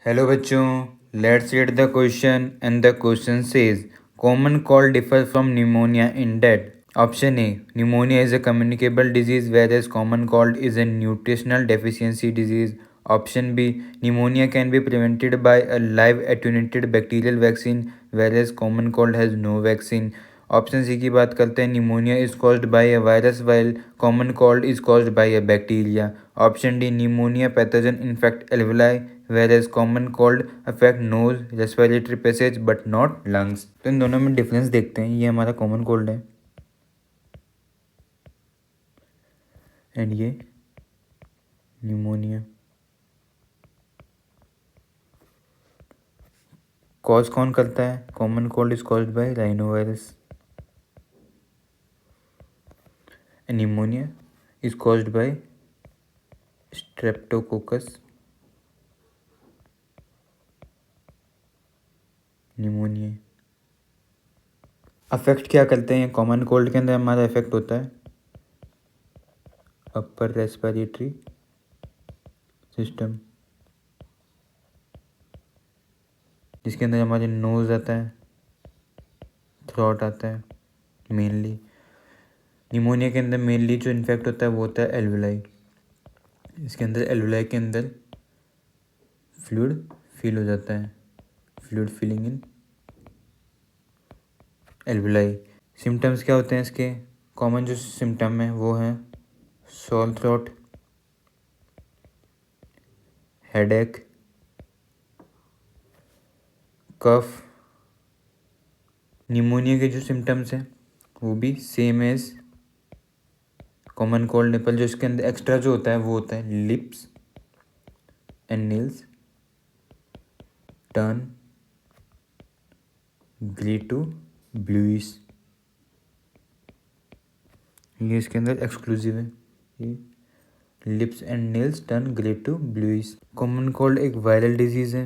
Hello बच्चों, let's read the question and the question says common cold differ from pneumonia in that option A pneumonia is a communicable disease whereas common cold is a nutritional deficiency disease. Option B, pneumonia can be prevented by a live attenuated bacterial vaccine whereas common cold has no vaccine. Option C की बात करते हैं, pneumonia is caused by a virus while common cold is caused by a bacteria. Option D, pneumonia pathogen infect alveoli whereas common cold affect nose respiratory passage but not lungs. तो इन दोनों में difference देखते हैं. ये हमारा common cold है and ये pneumonia. Cause कौन करता है? Common cold is caused bye rhino virus and pneumonia is caused by streptococcus pneumonia. Affect क्या करते हैं? कॉमन कोल्ड के अंदर हमारा इफेक्ट होता है अपर रेस्पिरेटरी सिस्टम, जिसके अंदर हमारे नोज आता है, थ्रोट आता है मेनली. निमोनिया के अंदर मेनली जो इन्फेक्ट होता है वो होता है एल्वुलाई. इसके अंदर एल्वुलाई के अंदर फ्लूइड फील हो जाता है, fluid feeling in alveoli. Symptoms क्या होते हैं इसके? कॉमन जो सिम्टम है वो हैं सोर थ्रोट, हेडेक, कफ. निमोनिया के जो सिम्टम्स हैं वो भी सेम एज कॉमन कोल्ड निपल. जो इसके अंदर एक्स्ट्रा जो होता है वो होता है lips and nails turn grey to bluish. ये इसके अंदर एक्सक्लूसिव है, ये lips and nails turn grey to bluish. Common cold एक वायरल डिजीज़ है,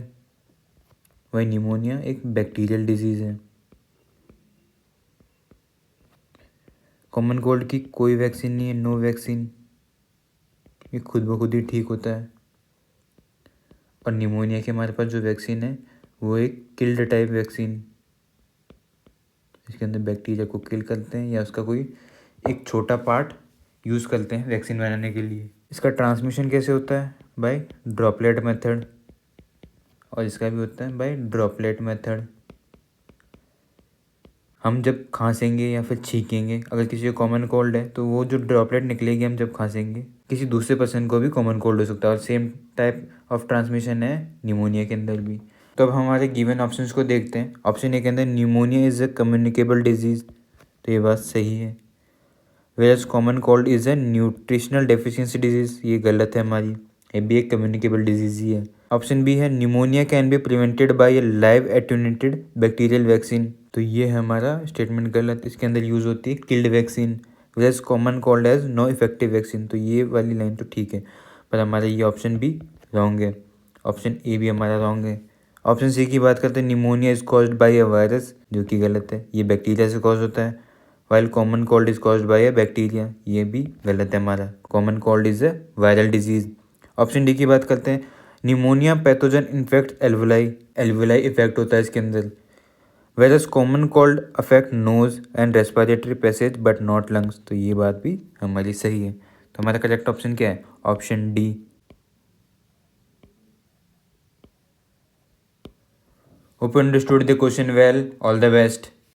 वही निमोनिया एक बैक्टीरियल डिजीज़ है. कॉमन कोल्ड की कोई वैक्सीन नहीं है, नो वैक्सीन. ये खुद ब खुद ही ठीक होता है. और निमोनिया के हमारे पास जो वैक्सीन है वो एक किल्ड टाइप वैक्सीन, इसके अंदर बैक्टीरिया को किल करते हैं या उसका कोई एक छोटा पार्ट यूज़ करते हैं वैक्सीन बनाने के लिए. इसका ट्रांसमिशन कैसे होता है? बाय ड्रॉपलेट मेथड, और इसका भी होता है बाय ड्रॉपलेट मेथड. हम जब खांसेंगे या फिर छींकेंगे, अगर किसी को कॉमन कोल्ड है तो वो जो ड्रॉपलेट निकलेगी हम जब खांसेंगे, किसी दूसरे पर्सन को भी कॉमन कोल्ड हो सकता है. और सेम टाइप ऑफ ट्रांसमिशन है निमोनिया के अंदर भी. तो अब हमारे गिवन ऑप्शंस को देखते हैं. ऑप्शन ए के अंदर pneumonia is a communicable disease, तो ये बात सही है. Whereas common cold is a nutritional deficiency disease, ये गलत है हमारी. ये भी एक कम्युनिकेबल डिजीज़ ही है. ऑप्शन बी है pneumonia can be prevented by A live attenuated bacterial vaccine, तो ये है हमारा स्टेटमेंट गलत. इसके अंदर यूज़ होती है killed vaccine. Whereas common cold has no effective vaccine, तो ये वाली लाइन तो ठीक है, पर हमारा ये ऑप्शन भी रॉन्ग है. ऑप्शन ए भी हमारा रॉन्ग है. ऑप्शन सी की बात करते हैं, pneumonia is caused by a virus, जो कि गलत है. ये बैक्टीरिया से कॉज होता है, while common cold is caused by a bacteria, ये भी गलत है हमारा. Common cold is a viral disease. Option D की बात करते हैं, pneumonia pathogen infect alveoli, alveoli effect होता है इसके अंदर. Whereas common cold affect nose and respiratory passage but not lungs, तो ये बात भी हमारी सही है. तो हमारा करेक्ट ऑप्शन क्या है? Option D. Hope you understood the question well. All the best.